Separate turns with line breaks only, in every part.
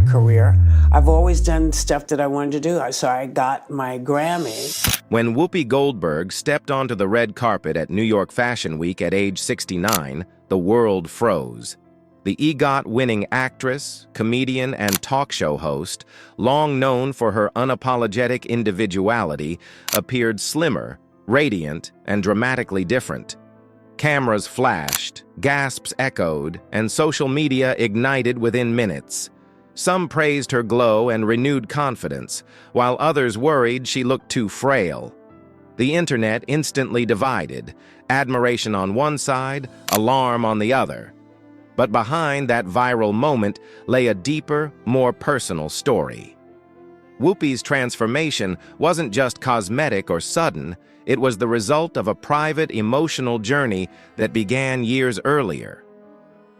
career. I've always done stuff that I wanted to do, so I got my Grammy.
When Whoopi Goldberg stepped onto the red carpet at New York Fashion Week at age 69, the world froze. The EGOT-winning actress, comedian, and talk show host, long known for her unapologetic individuality, appeared slimmer, radiant, and dramatically different. Cameras flashed, gasps echoed, and social media ignited within minutes. Some praised her glow and renewed confidence, while others worried she looked too frail. The internet instantly divided, admiration on one side, alarm on the other. But behind that viral moment lay a deeper, more personal story. Whoopi's transformation wasn't just cosmetic or sudden, it was the result of a private, emotional journey that began years earlier.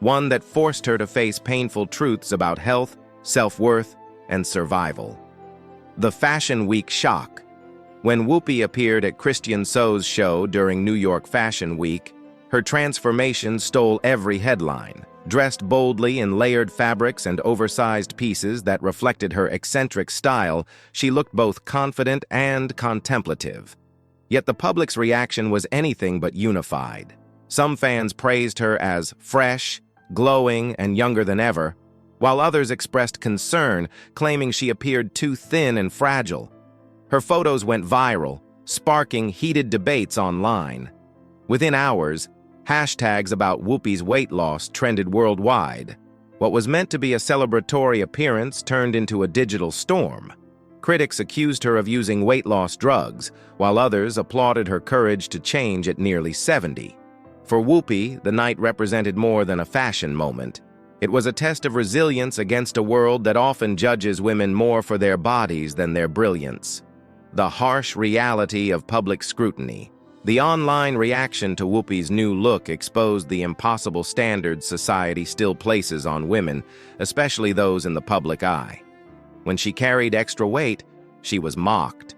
One that forced her to face painful truths about health, self-worth, and survival. The Fashion Week shock. When Whoopi appeared at Christian So's show during New York Fashion Week, her transformation stole every headline. Dressed boldly in layered fabrics and oversized pieces that reflected her eccentric style, she looked both confident and contemplative. Yet the public's reaction was anything but unified. Some fans praised her as fresh, glowing, and younger than ever, while others expressed concern, claiming she appeared too thin and fragile. Her photos went viral, sparking heated debates online. Within hours, hashtags about Whoopi's weight loss trended worldwide. What was meant to be a celebratory appearance turned into a digital storm. Critics accused her of using weight loss drugs, while others applauded her courage to change at nearly 70. For Whoopi, the night represented more than a fashion moment. It was a test of resilience against a world that often judges women more for their bodies than their brilliance. The harsh reality of public scrutiny. The online reaction to Whoopi's new look exposed the impossible standards society still places on women, especially those in the public eye. When she carried extra weight, she was mocked.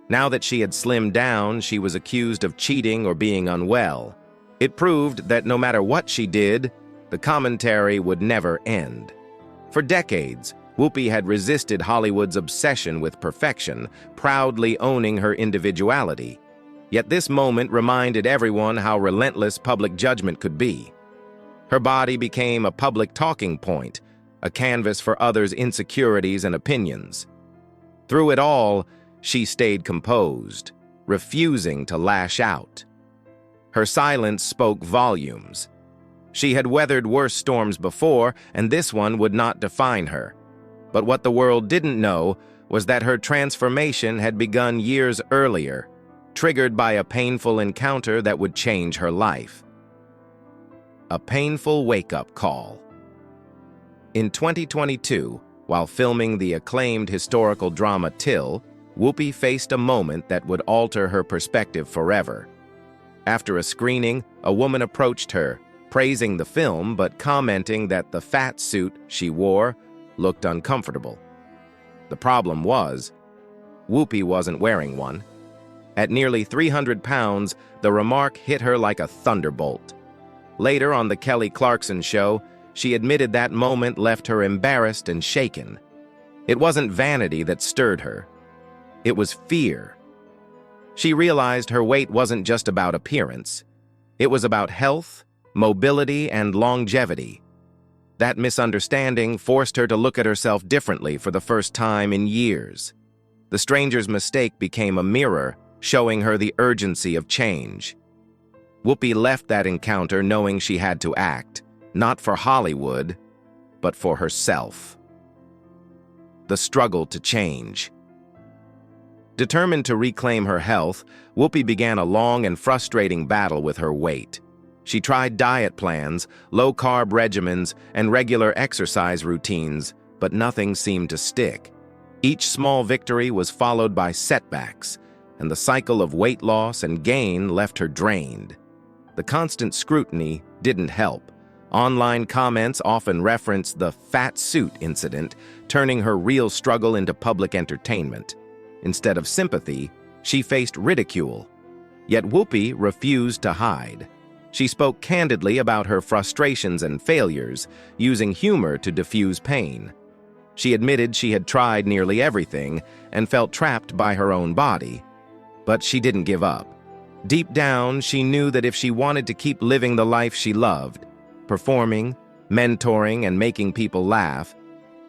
Now that she had slimmed down, she was accused of cheating or being unwell. It proved that no matter what she did, the commentary would never end. For decades, Whoopi had resisted Hollywood's obsession with perfection, proudly owning her individuality. Yet this moment reminded everyone how relentless public judgment could be. Her body became a public talking point, a canvas for others' insecurities and opinions. Through it all, she stayed composed, refusing to lash out. Her silence spoke volumes. She had weathered worse storms before, and this one would not define her. But what the world didn't know was that her transformation had begun years earlier, triggered by a painful encounter that would change her life. A painful wake-up call. In 2022, while filming the acclaimed historical drama Till, Whoopi faced a moment that would alter her perspective forever. After a screening, a woman approached her, praising the film but commenting that the fat suit she wore looked uncomfortable. The problem was, Whoopi wasn't wearing one. At nearly 300 pounds, the remark hit her like a thunderbolt. Later on the Kelly Clarkson show, she admitted that moment left her embarrassed and shaken. It wasn't vanity that stirred her. It was fear. She realized her weight wasn't just about appearance. It was about health, mobility, and longevity. That misunderstanding forced her to look at herself differently for the first time in years. The stranger's mistake became a mirror, showing her the urgency of change. Whoopi left that encounter knowing she had to act, not for Hollywood, but for herself. The struggle to change. Determined to reclaim her health, Whoopi began a long and frustrating battle with her weight. She tried diet plans, low-carb regimens, and regular exercise routines, but nothing seemed to stick. Each small victory was followed by setbacks, and the cycle of weight loss and gain left her drained. The constant scrutiny didn't help. Online comments often referenced the fat suit incident, turning her real struggle into public entertainment. Instead of sympathy, she faced ridicule. Yet Whoopi refused to hide. She spoke candidly about her frustrations and failures, using humor to diffuse pain. She admitted she had tried nearly everything and felt trapped by her own body. But she didn't give up. Deep down, she knew that if she wanted to keep living the life she loved, performing, mentoring, and making people laugh,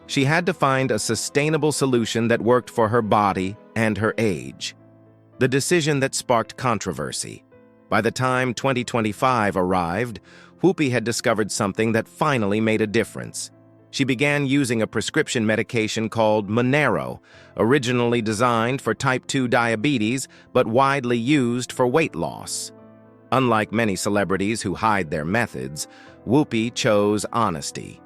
she had to find a sustainable solution that worked for her body and her age. The decision that sparked controversy. By the time 2025 arrived, Whoopi had discovered something that finally made a difference. She began using a prescription medication called Monero, originally designed for type 2 diabetes but widely used for weight loss. Unlike many celebrities who hide their methods, Whoopi chose honesty.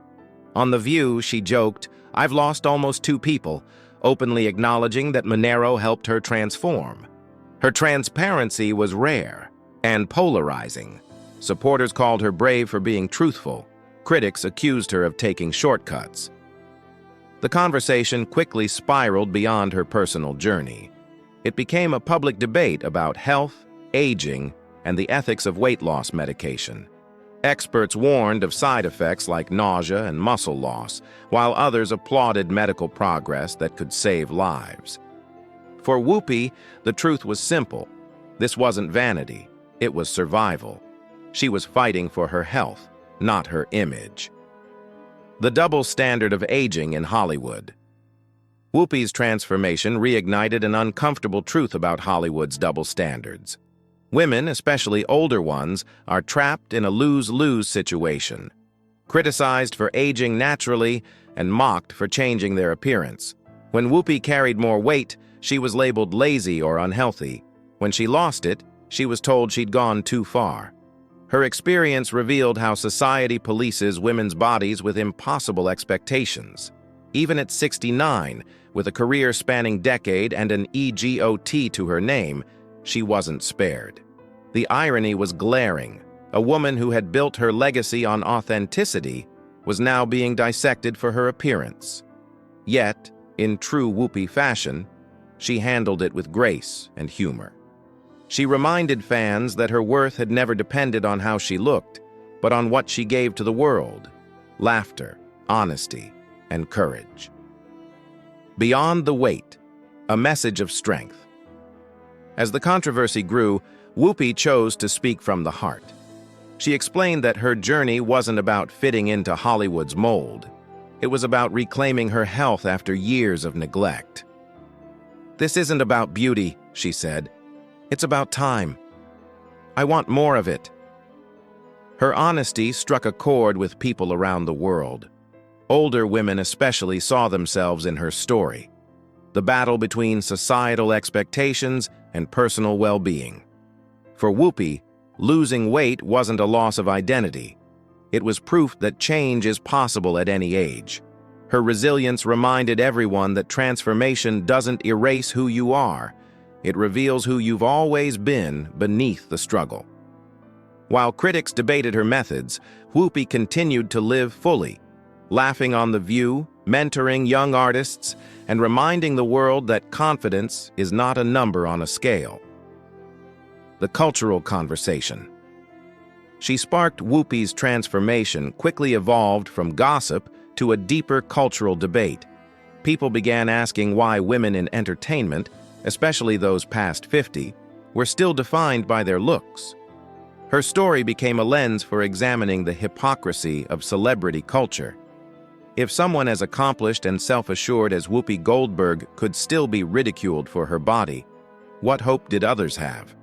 On The View, she joked, "I've lost almost 2 people," openly acknowledging that Monero helped her transform. Her transparency was rare and polarizing. Supporters called her brave for being truthful. Critics accused her of taking shortcuts. The conversation quickly spiraled beyond her personal journey. It became a public debate about health, aging, and the ethics of weight loss medication. Experts warned of side effects like nausea and muscle loss, while others applauded medical progress that could save lives. For Whoopi, the truth was simple. This wasn't vanity, it was survival. She was fighting for her health, not her image. The double standard of aging in Hollywood. Whoopi's transformation reignited an uncomfortable truth about Hollywood's double standards. Women, especially older ones, are trapped in a lose-lose situation, criticized for aging naturally and mocked for changing their appearance. When Whoopi carried more weight, she was labeled lazy or unhealthy. When she lost it, she was told she'd gone too far. Her experience revealed how society polices women's bodies with impossible expectations. Even at 69, with a career spanning decade and an EGOT to her name, she wasn't spared. The irony was glaring. A woman who had built her legacy on authenticity was now being dissected for her appearance. Yet, in true Whoopi fashion, she handled it with grace and humor. She reminded fans that her worth had never depended on how she looked, but on what she gave to the world: laughter, honesty, and courage. Beyond the weight, a message of strength. As the controversy grew, Whoopi chose to speak from the heart. She explained that her journey wasn't about fitting into Hollywood's mold. It was about reclaiming her health after years of neglect. "This isn't about beauty," she said. "It's about time. I want more of it." Her honesty struck a chord with people around the world. Older women especially saw themselves in her story. The battle between societal expectations and personal well-being. For Whoopi, losing weight wasn't a loss of identity. It was proof that change is possible at any age. Her resilience reminded everyone that transformation doesn't erase who you are. It reveals who you've always been beneath the struggle. While critics debated her methods, Whoopi continued to live fully, laughing on The View, mentoring young artists, and reminding the world that confidence is not a number on a scale. The cultural conversation. She sparked Whoopi's transformation quickly evolved from gossip to a deeper cultural debate. People began asking why women in entertainment, especially those past 50, were still defined by their looks. Her story became a lens for examining the hypocrisy of celebrity culture. If someone as accomplished and self-assured as Whoopi Goldberg could still be ridiculed for her body, what hope did others have?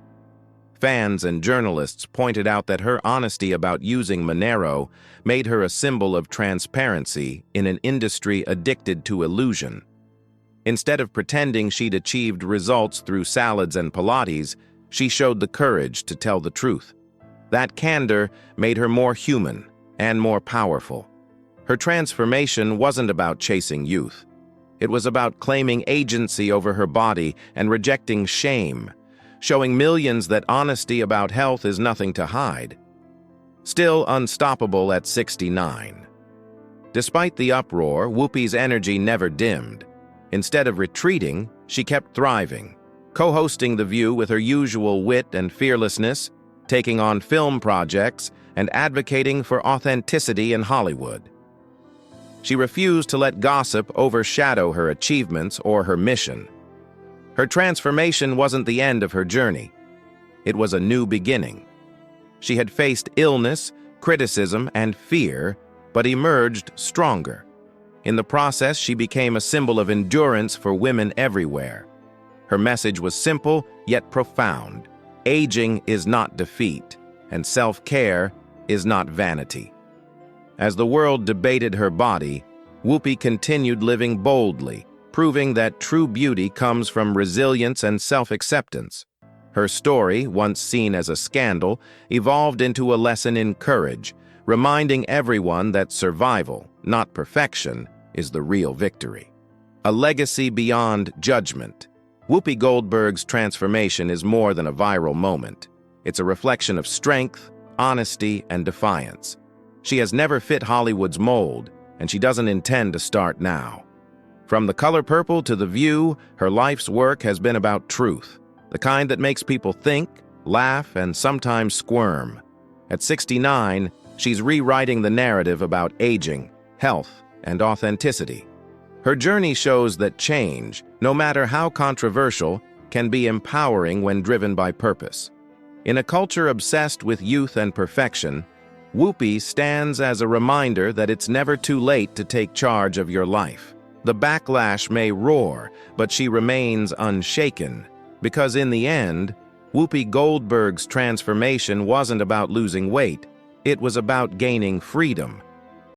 Fans and journalists pointed out that her honesty about using Monero made her a symbol of transparency in an industry addicted to illusion. Instead of pretending she'd achieved results through salads and Pilates, she showed the courage to tell the truth. That candor made her more human and more powerful. Her transformation wasn't about chasing youth. It was about claiming agency over her body and rejecting shame, showing millions that honesty about health is nothing to hide. Still unstoppable at 69. Despite the uproar, Whoopi's energy never dimmed. Instead of retreating, she kept thriving, co-hosting The View with her usual wit and fearlessness, taking on film projects, and advocating for authenticity in Hollywood. She refused to let gossip overshadow her achievements or her mission. Her transformation wasn't the end of her journey. It was a new beginning. She had faced illness, criticism, and fear, but emerged stronger. In the process, she became a symbol of endurance for women everywhere. Her message was simple, yet profound. Aging is not defeat, and self-care is not vanity. As the world debated her body, Whoopi continued living boldly, proving that true beauty comes from resilience and self-acceptance. Her story, once seen as a scandal, evolved into a lesson in courage, reminding everyone that survival, not perfection, is the real victory. A legacy beyond judgment. Whoopi Goldberg's transformation is more than a viral moment. It's a reflection of strength, honesty, and defiance. She has never fit Hollywood's mold, and she doesn't intend to start now. From The Color Purple to The View, her life's work has been about truth, the kind that makes people think, laugh, and sometimes squirm. At 69, she's rewriting the narrative about aging, health, and authenticity. Her journey shows that change, no matter how controversial, can be empowering when driven by purpose. In a culture obsessed with youth and perfection, Whoopi stands as a reminder that it's never too late to take charge of your life. The backlash may roar, but she remains unshaken, because in the end, Whoopi Goldberg's transformation wasn't about losing weight. It was about gaining freedom,